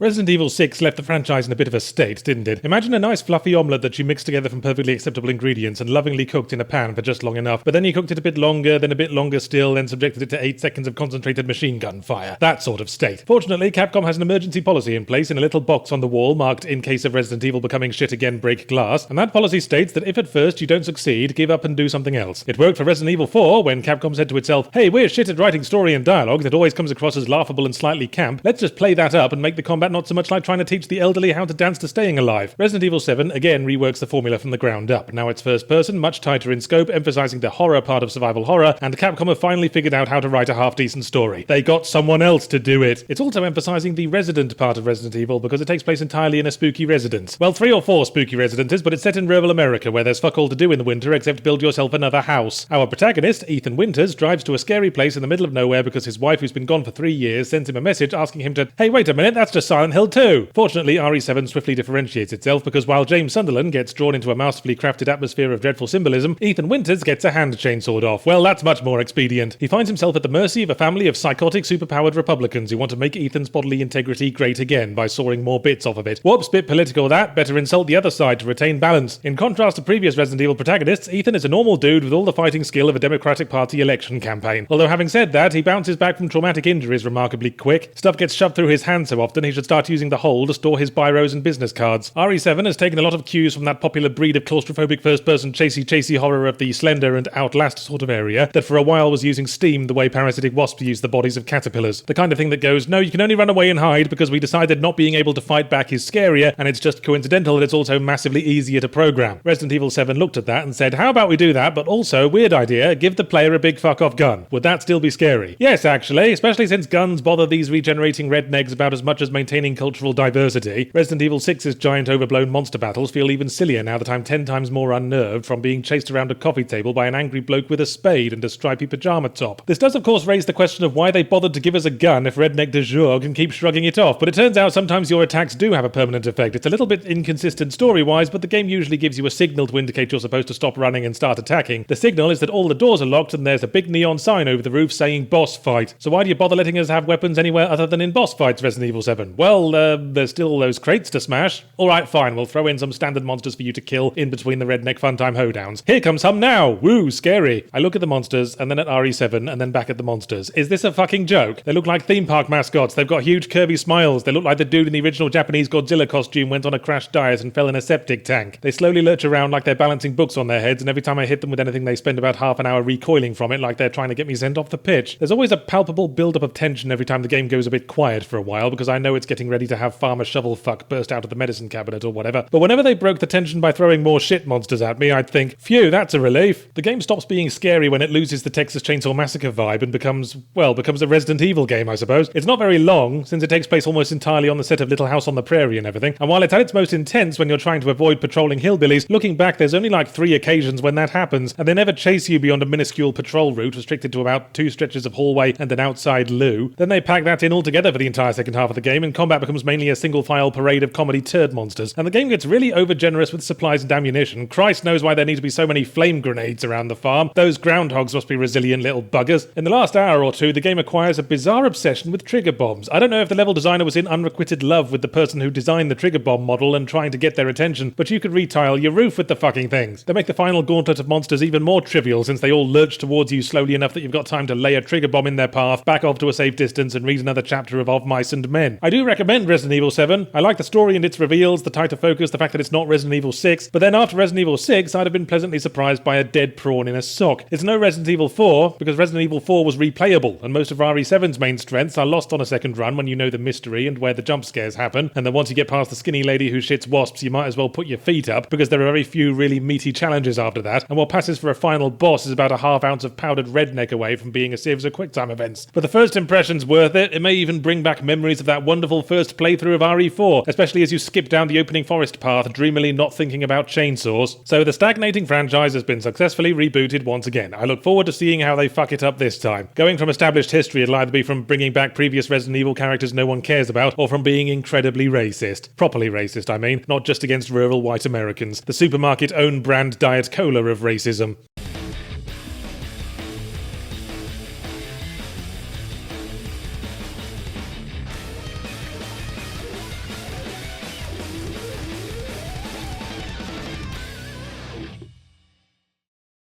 Resident Evil 6 left the franchise in a bit of a state, didn't it? Imagine a nice fluffy omelette that you mixed together from perfectly acceptable ingredients and lovingly cooked in a pan for just long enough, but then you cooked it a bit longer, then a bit longer still, then subjected it to 8 seconds of concentrated machine gun fire. That sort of state. Fortunately, Capcom has an emergency policy in place in a little box on the wall marked "In case of Resident Evil becoming shit again, break glass," and that policy states that if at first you don't succeed, give up and do something else. It worked for Resident Evil 4 when Capcom said to itself, "Hey, we're shit at writing story and dialogue that always comes across as laughable and slightly camp. Let's just play that up and make the combat not so much like trying to teach the elderly how to dance to staying alive." Resident Evil 7 again reworks the formula from the ground up. Now it's first person, much tighter in scope, emphasizing the horror part of survival horror, and Capcom have finally figured out how to write a half-decent story. They got someone else to do it. It's also emphasizing the resident part of Resident Evil because it takes place entirely in a spooky residence. Well, 3 or 4 spooky residences, but it's set in rural America where there's fuck all to do in the winter except build yourself another house. Our protagonist, Ethan Winters, drives to a scary place in the middle of nowhere because his wife, who's been gone for 3 years, sends him a message asking him to, "Hey, wait a minute, that's just Silent Hill 2. Fortunately, RE7 swiftly differentiates itself because while James Sunderland gets drawn into a masterfully crafted atmosphere of dreadful symbolism, Ethan Winters gets a hand chainsawed off. Well, that's much more expedient. He finds himself at the mercy of a family of psychotic, superpowered Republicans who want to make Ethan's bodily integrity great again by sawing more bits off of it. Whoops, bit political that, better insult the other side to retain balance. In contrast to previous Resident Evil protagonists, Ethan is a normal dude with all the fighting skill of a Democratic Party election campaign. Although having said that, he bounces back from traumatic injuries remarkably quick. Stuff gets shoved through his hand so often he should start using the hole to store his biros and business cards. RE7 has taken a lot of cues from that popular breed of claustrophobic first-person chasey horror of the Slender and Outlast sort of area that for a while was using Steam the way parasitic wasps use the bodies of caterpillars. The kind of thing that goes, no, you can only run away and hide because we decided not being able to fight back is scarier and it's just coincidental that it's also massively easier to program. Resident Evil 7 looked at that and said, how about we do that, but also, weird idea, give the player a big fuck-off gun. Would that still be scary? Yes, actually, especially since guns bother these regenerating rednecks about as much as maintaining cultural diversity. Resident Evil 6's giant overblown monster battles feel even sillier now that I'm 10 times more unnerved from being chased around a coffee table by an angry bloke with a spade and a stripy pajama top. This does of course raise the question of why they bothered to give us a gun if redneck de jour can keep shrugging it off, but it turns out sometimes your attacks do have a permanent effect. It's a little bit inconsistent story-wise, but the game usually gives you a signal to indicate you're supposed to stop running and start attacking. The signal is that all the doors are locked and there's a big neon sign over the roof saying boss fight. So why do you bother letting us have weapons anywhere other than in boss fights, Resident Evil 7? Well, there's still all those crates to smash. Alright, fine, we'll throw in some standard monsters for you to kill in between the redneck funtime hoedowns. Here comes some now! Woo, scary. I look at the monsters, and then at RE7, and then back at the monsters. Is this a fucking joke? They look like theme park mascots. They've got huge curvy smiles. They look like the dude in the original Japanese Godzilla costume went on a crash diet and fell in a septic tank. They slowly lurch around like they're balancing books on their heads, and every time I hit them with anything they spend about half an hour recoiling from it like they're trying to get me sent off the pitch. There's always a palpable build-up of tension every time the game goes a bit quiet for a while because I know it's getting ready to have Farmer Shovelfuck burst out of the medicine cabinet or whatever. But whenever they broke the tension by throwing more shit monsters at me, I'd think, phew, that's a relief. The game stops being scary when it loses the Texas Chainsaw Massacre vibe and becomes a Resident Evil game, I suppose. It's not very long, since it takes place almost entirely on the set of Little House on the Prairie and everything, and while it's at its most intense when you're trying to avoid patrolling hillbillies, looking back there's only like 3 occasions when that happens, and they never chase you beyond a minuscule patrol route restricted to about 2 stretches of hallway and an outside loo. Then they pack that in altogether for the entire second half of the game, and combat becomes mainly a single-file parade of comedy turd monsters, and the game gets really over-generous with supplies and ammunition. Christ knows why there need to be so many flame grenades around the farm. Those groundhogs must be resilient little buggers. In the last hour or two, the game acquires a bizarre obsession with trigger bombs. I don't know if the level designer was in unrequited love with the person who designed the trigger bomb model and trying to get their attention, but you could retile your roof with the fucking things. They make the final gauntlet of monsters even more trivial since they all lurch towards you slowly enough that you've got time to lay a trigger bomb in their path, back off to a safe distance and read another chapter of Mice and Men. I do recommend Resident Evil 7. I like the story and its reveals, the tighter focus, the fact that it's not Resident Evil 6, but then after Resident Evil 6, I'd have been pleasantly surprised by a dead prawn in a sock. It's no Resident Evil 4, because Resident Evil 4 was replayable, and most of RE7's main strengths are lost on a second run when you know the mystery and where the jump scares happen, and then once you get past the skinny lady who shits wasps, you might as well put your feet up, because there are very few really meaty challenges after that, and what passes for a final boss is about a half ounce of powdered redneck away from being a series of QuickTime events. But the first impression's worth it. It may even bring back memories of that wonderful first playthrough of RE4, especially as you skip down the opening forest path, dreamily not thinking about chainsaws. So the stagnating franchise has been successfully rebooted once again. I look forward to seeing how they fuck it up this time. Going from established history, it'll either be from bringing back previous Resident Evil characters no one cares about, or from being incredibly racist. Properly racist, I mean, not just against rural white Americans. The supermarket own brand Diet Cola of racism.